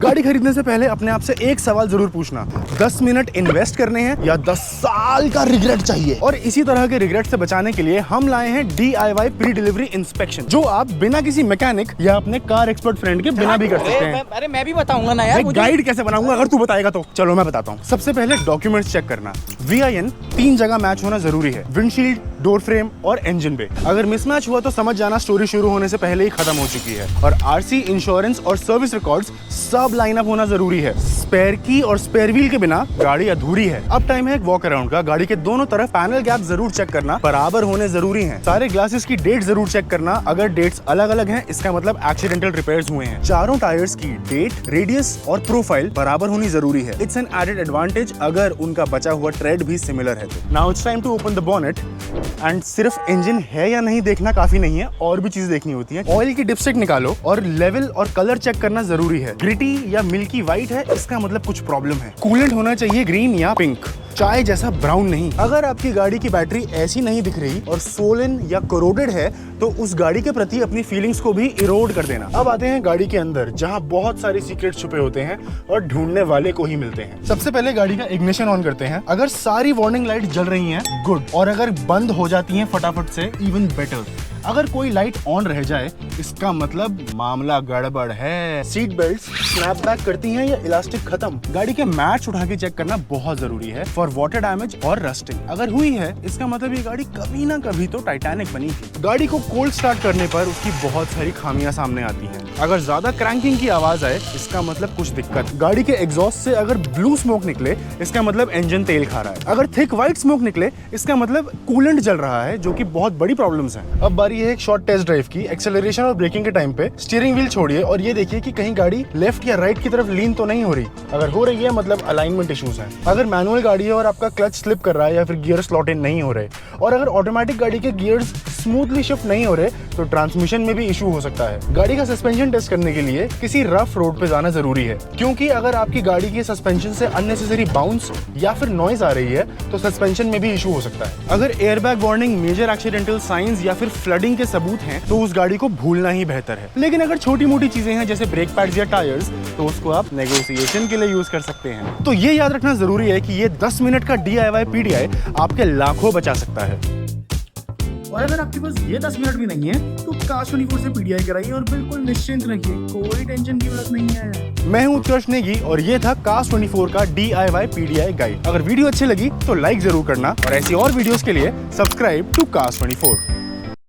गाड़ी खरीदने से पहले अपने आप से एक सवाल जरूर पूछना, 10 मिनट इन्वेस्ट करने हैं या 10 साल का रिग्रेट चाहिए। और इसी तरह के रिग्रेट से बचाने के लिए हम लाए हैं DIY प्री डिलीवरी इंस्पेक्शन, जो आप बिना किसी मैकेनिक या अपने कार एक्सपर्ट फ्रेंड के बिना भी कर सकते हैं। अरे मैं भी बताऊंगा ना यार, गाइड कैसे बनाऊंगा अगर तू बताएगा तो। चलो मैं बताता हूँ। सबसे पहले डॉक्यूमेंट्स चेक करना। VIN 3 जगह मैच होना जरूरी है, विंडशील्ड, डोर फ्रेम और इंजन पे। अगर मिसमैच हुआ तो समझ जाना स्टोरी शुरू होने से पहले ही खत्म हो चुकी है। और RC, इंश्योरेंस और सर्विस रिकॉर्ड्स सब लाइन अप होना जरूरी है। स्पेयर की और स्पेयर व्हील के बिना गाड़ी अधूरी है। अब टाइम है एक वॉक अराउंड का। गाड़ी के दोनों तरफ पैनल गैप जरूर चेक करना, बराबर होने जरूरी हैं। सारे ग्लासेस की डेट जरूर चेक करना, अगर डेट्स अलग अलग हैं इसका मतलब एक्सीडेंटल रिपेयर्स हुए हैं। चारों टायर्स की डेट, रेडियस और प्रोफाइल बराबर होनी जरूरी है। इट्स एन एडेड एडवांटेज अगर उनका बचा हुआ ट्रेड भी सिमिलर है तो। Now it's time to open the bonnet and सिर्फ इंजन है या नहीं देखना काफी नहीं है, और भी चीजें देखनी होती है। ऑयल की डिपस्टिक निकालो और लेवल और कलर चेक करना जरूरी है। ग्रिटी या मिल्की व्हाइट है इसका मतलब कुछ प्रॉब्लम है। कूलेंट होना चाहिए ग्रीन या पिंक, चाय जैसा ब्राउन नहीं। अगर आपकी गाड़ी की बैटरी ऐसी नहीं दिख रही और सोलन या कोरोडेड है तो उस गाड़ी के प्रति अपनी फीलिंग्स को भी इरोड कर देना। अब आते हैं गाड़ी के अंदर, जहां बहुत सारे सीक्रेट छुपे होते हैं और ढूंढने वाले को ही मिलते हैं। सबसे पहले गाड़ी का इग्निशन ऑन करते हैं। अगर सारी वार्निंग लाइट जल रही हैं, गुड, और अगर बंद हो जाती हैं फटाफट से, इवन बेटर। अगर कोई लाइट ऑन रह जाए इसका मतलब मामला गड़बड़ है। सीट बेल्ट स्नैपबैक करती हैं या इलास्टिक खत्म। गाड़ी के मैट्स उठा के चेक करना बहुत जरूरी है फॉर वाटर डैमेज और रस्टिंग। अगर हुई है इसका मतलब ये गाड़ी कभी ना कभी तो टाइटैनिक बनी थी। गाड़ी को कोल्ड स्टार्ट करने पर उसकी बहुत सारी खामियां सामने आती हैं। अगर ज्यादा क्रैंकिंग की आवाज आए इसका मतलब कुछ दिक्कत। गाड़ी के एग्जॉस्ट से अगर ब्लू स्मोक निकले इसका मतलब इंजन तेल खा रहा है। अगर थिक व्हाइट स्मोक निकले इसका मतलब कूलेंट जल रहा है, जो कि बहुत बड़ी प्रॉब्लम्स हैं। अब बारी है एक शॉर्ट टेस्ट ड्राइव की। एक्सेलरेशन और ब्रेकिंग के टाइम पे स्टीयरिंग व्हील छोड़िए और ये देखिए कि कहीं गाड़ी लेफ्ट या राइट की तरफ लीन तो नहीं हो रही। अगर हो रही है मतलब अलाइनमेंट इश्यूज हैं। अगर मैनुअल गाड़ी है और आपका क्लच स्लिप कर रहा है या फिर गियर स्लॉट इन नहीं हो रहे, और अगर ऑटोमेटिक गाड़ी के गियर्स स्मूथली शिफ्ट नहीं हो रहे तो ट्रांसमिशन में भी इशू हो सकता है। गाड़ी का सस्पेंशन टेस्ट करने के लिए किसी रफ रोड पे जाना जरूरी है, क्योंकि अगर आपकी गाड़ी की सस्पेंशन से अननेसेसरी बाउंस या फिर नॉइज आ रही है तो सस्पेंशन में भी इशू हो सकता है। अगर airbag warning, major accidental signs या फिर फ्लडिंग के सबूत हैं तो उस गाड़ी को भूलना ही बेहतर है। लेकिन अगर छोटी मोटी चीजें हैं जैसे ब्रेक पैड्स या टायर्स तो उसको आप नेगोशिएशन के लिए यूज कर सकते हैं। तो ये याद रखना जरूरी है कि ये 10 मिनट का DIY PDI आपके लाखों बचा सकता है। और अगर आपके पास ये 10 मिनट भी नहीं है तो काश 24 से PDI कराइए और बिल्कुल निश्चिंत रहिए, कोई टेंशन की जरूरत नहीं है। मैं हूं उत्कर्ष नेगी और ये था काश 24 का DIY PDI गाइड। अगर वीडियो अच्छी लगी तो लाइक जरूर करना और ऐसी और वीडियोस के लिए सब्सक्राइब टू काश 24।